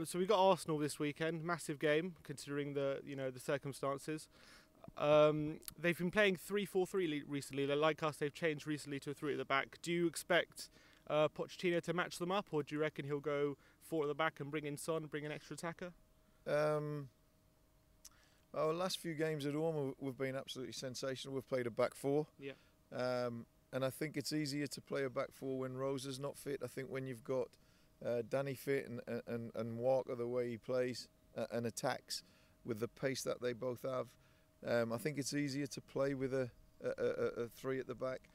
So we got Arsenal this weekend, massive game considering the circumstances. They've been playing 3-4-3 recently. They're like us, they've changed recently to a 3 at the back. Do you expect Pochettino to match them up, or do you reckon he'll go 4 at the back and bring in Son, bring an extra attacker? Well, the last few games at home we've been absolutely sensational. We've played a back 4. Yeah. And I think it's easier to play a back 4 when Rose is not fit. I think when you've got Danny fit and Walker the way he plays and attacks with the pace that they both have, I think it's easier to play with a 3 at the back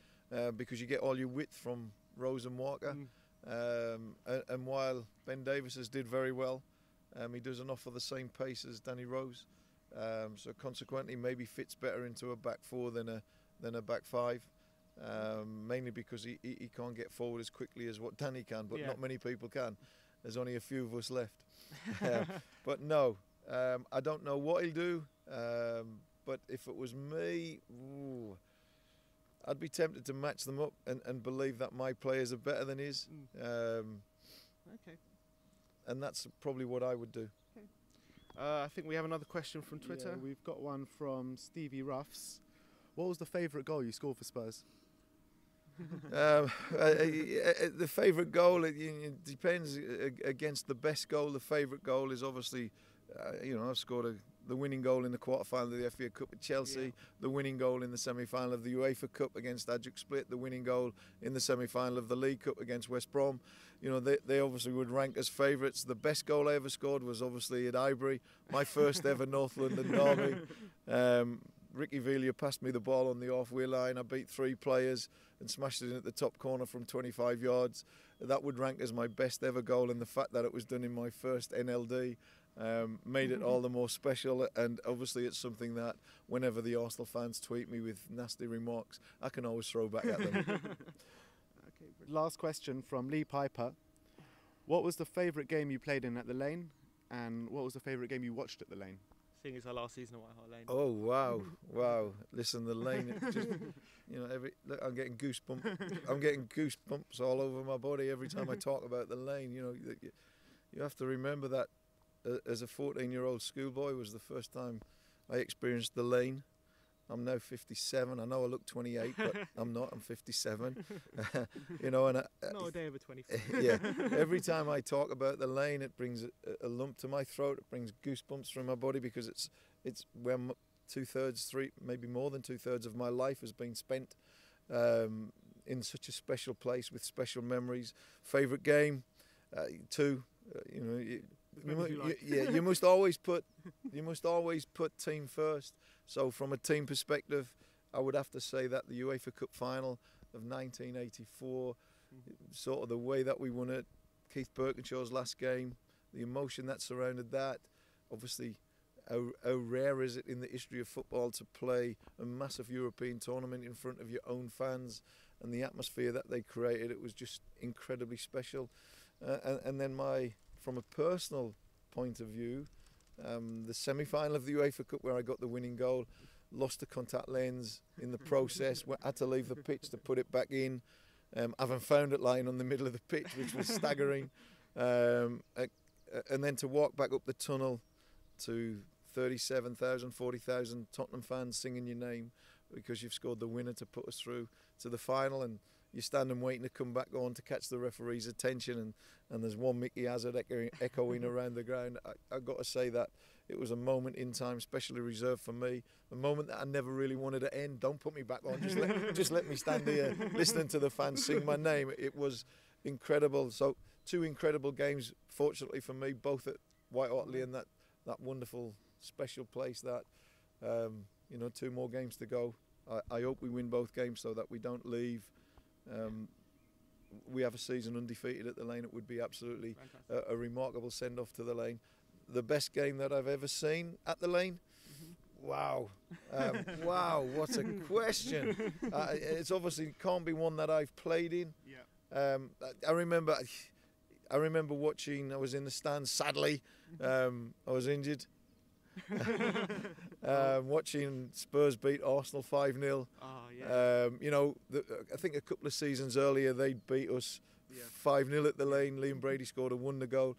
because you get all your width from Rose and Walker. And while Ben Davies has did very well, he doesn't offer the same pace as Danny Rose. So consequently, maybe fits better into a back 4 than a back 5. Mainly because he can't get forward as quickly as what Danny can, but not many people can. There's only a few of us left. But no, I don't know what he'll do. But if it was me, I'd be tempted to match them up and believe that my players are better than his. Okay. And that's probably what I would do. Okay. I think we have another question from Twitter. Yeah, we've got one from Stevie Ruffs. What was the favourite goal you scored for Spurs? The favourite goal, it depends. Against the best goal, the favourite goal is obviously, I've scored the winning goal in the quarter-final of the FA Cup at Chelsea, the winning goal in the semi-final of the UEFA Cup against Ajax Split, the winning goal in the semi-final of the League Cup against West Brom. They obviously would rank as favourites. The best goal I ever scored was obviously at Highbury, my first ever North London derby. Ricky Villa passed me the ball on the off-wheel line. I beat 3 players and smashed it in at the top corner from 25 yards. That would rank as my best ever goal, and the fact that it was done in my first NLD made it all the more special. And obviously it's something that whenever the Arsenal fans tweet me with nasty remarks, I can always throw back at them. Okay, last question from Lee Piper. What was the favourite game you played in at the Lane, and what was the favourite game you watched at the Lane? Seeing it's our last season at White Hart Lane. Oh wow! Listen, the Lane. It just, look, I'm getting goosebumps. I'm getting goosebumps all over my body every time I talk about the Lane. You have to remember that as a 14-year-old schoolboy was the first time I experienced the Lane. I'm now 57. I know I look 28, but I'm not. I'm 57. And not a day over 24. Yeah. Every time I talk about the Lane, it brings a lump to my throat. It brings goosebumps through my body because it's where 2/3, maybe more than 2/3 of my life has been spent in such a special place with special memories. Favorite game, 2. You must always put team first. So from a team perspective, I would have to say that the UEFA Cup final of 1984, sort of the way that we won it, Keith Birkinshaw's last game, the emotion that surrounded that, obviously how rare is it in the history of football to play a massive European tournament in front of your own fans, and the atmosphere that they created, it was just incredibly special. And then from a personal point of view, the semi-final of the UEFA Cup where I got the winning goal, lost the contact lens in the process, had to leave the pitch to put it back in, having found it lying on the middle of the pitch, which was staggering, and then to walk back up the tunnel to 37,000, 40,000 Tottenham fans singing your name because you've scored the winner to put us through to the final, and you're standing waiting to come back on to catch the referee's attention, and there's one Micky Hazard echoing around the ground. I've got to say that it was a moment in time specially reserved for me, a moment that I never really wanted to end. Don't put me back on, just let me stand here listening to the fans sing my name. It was incredible. So 2 incredible games, fortunately for me, both at White Hart Lane, that wonderful special place that 2 more games to go. I hope we win both games so that we don't leave. We have a season undefeated at the Lane. It would be absolutely a remarkable send-off to the Lane. The best game that I've ever seen at the Lane? Wow. Wow, what a question. It's obviously can't be one that I've played in. I remember watching, I was in the stands, sadly. I was injured. Watching Spurs beat Arsenal 5-0. I think a couple of seasons earlier they'd beat us 5-0 at the Lane. Liam Brady scored a wonder goal.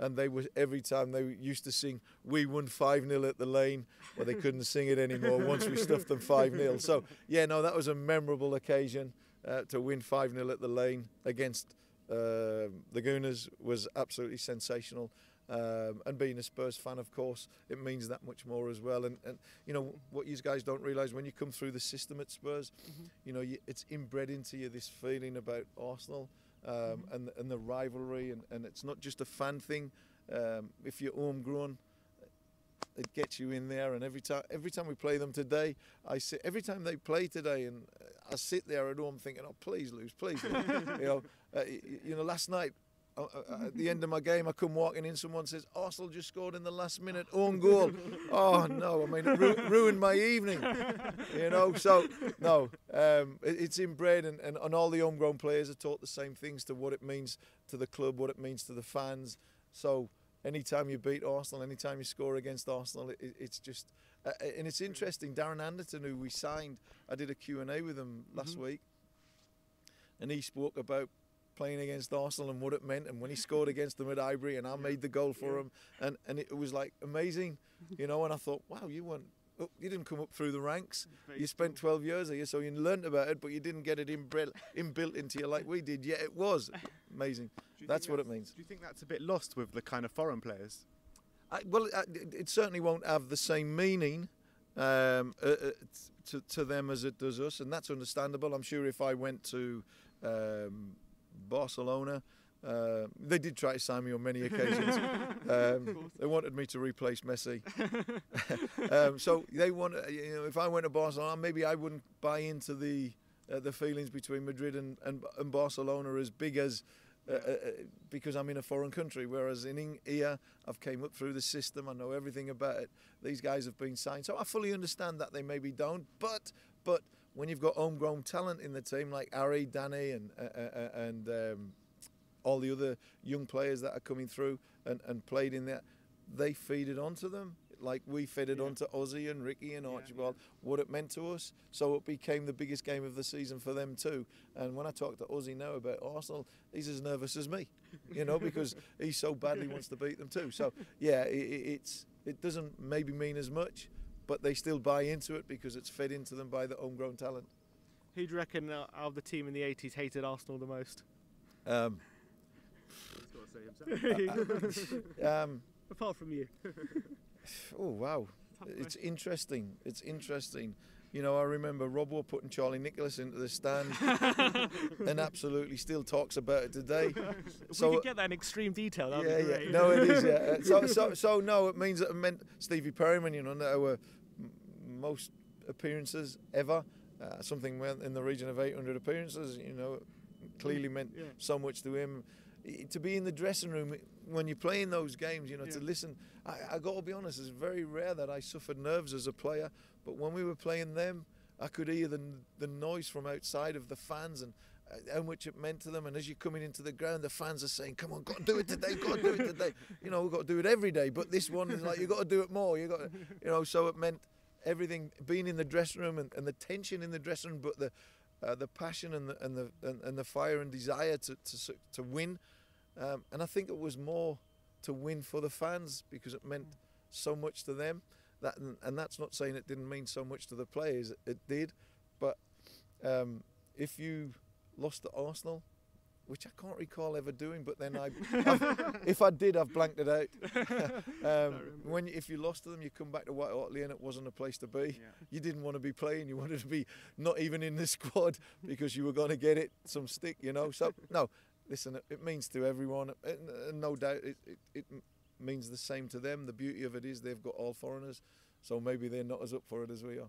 and they were, every time they used to sing, "We won 5-0 at the Lane," well, they couldn't sing it anymore once we stuffed them 5-0. So yeah, no, that was a memorable occasion. To win 5-0 at the Lane against the Gooners was absolutely sensational. And being a Spurs fan, of course, it means that much more as well. And you know what you guys don't realise, when you come through the system at Spurs, you know, it's inbred into you, this feeling about Arsenal and the rivalry, and it's not just a fan thing. If you're homegrown, it gets you in there. And every time we play them today, every time they play today, and I sit there at home thinking, "Oh, please lose, please lose." you know, last night, at the end of my game, I come walking in, someone says, "Arsenal just scored in the last minute, own goal." Oh no, I mean, it ruined my evening, you know. So no, it's inbred, and all the homegrown players are taught the same things, to what it means to the club, what it means to the fans. So anytime you beat Arsenal, anytime you score against Arsenal, it's just, and it's interesting, Darren Anderton, who we signed, I did a Q&A with him last week, and he spoke about playing against Arsenal and what it meant, and when he scored against them at Highbury, and I made the goal for him, and it was like amazing, you know. And I thought, wow, you didn't come up through the ranks. You spent 12 years here, so you learnt about it, but you didn't get it inbuilt into you like we did. Yet it was amazing. That's what it means. Do you think that's a bit lost with the kind of foreign players? Well, it certainly won't have the same meaning to them as it does us, and that's understandable. I'm sure if I went to Barcelona, they did try to sign me on many occasions. They wanted me to replace Messi. So they want, you know, if I went to Barcelona, maybe I wouldn't buy into the feelings between Madrid and Barcelona as big as because I'm in a foreign country. Whereas in here, I've came up through the system. I know everything about it. These guys have been signed, so I fully understand that they maybe don't. But when you've got homegrown talent in the team like Harry, Danny, and all the other young players that are coming through and played in there, they feed it onto them like we fed it onto Ozzy and Ricky and Archibald, what it meant to us. So it became the biggest game of the season for them too. And when I talk to Ozzy now about Arsenal, he's as nervous as me, you know, because he so badly wants to beat them too. So yeah, it doesn't maybe mean as much, but they still buy into it because it's fed into them by the homegrown talent. Who do you reckon out of the team in the 80s hated Arsenal the most? Apart from you. Oh wow, it's interesting. It's interesting. You know, I remember Rob Ward putting Charlie Nicholas into the stand, and absolutely still talks about it today. So we could get that in extreme detail. That'd be great. Yeah. No, it is. Yeah. So no, it means that it meant Stevie Perryman. You know, our most appearances ever. Something went in the region of 800 appearances. You know, clearly meant so much to him. To be in the dressing room when you're playing those games, you know, to listen. I got to be honest, it's very rare that I suffered nerves as a player, but when we were playing them, I could hear the noise from outside of the fans and how much it meant to them. And as you're coming into the ground, the fans are saying, "Come on, got to do it today, got to do it today." You know, we've got to do it every day, but this one is like, you've got to do it more. You got to, you know, so it meant everything, being in the dressing room and the tension in the dressing room, but the passion and the fire and desire to win. And I think it was more to win for the fans because it meant so much to them. And that's not saying it didn't mean so much to the players. It did. But if you lost to Arsenal, which I can't recall ever doing, but then if I did, I've blanked it out. If you lost to them, you come back to White Hart Lane, it wasn't a place to be. Yeah. You didn't want to be playing. You wanted to be not even in the squad because you were going to get some stick, you know. So no. Listen, it means to everyone, and no doubt it means the same to them. The beauty of it is they've got all foreigners, so maybe they're not as up for it as we are.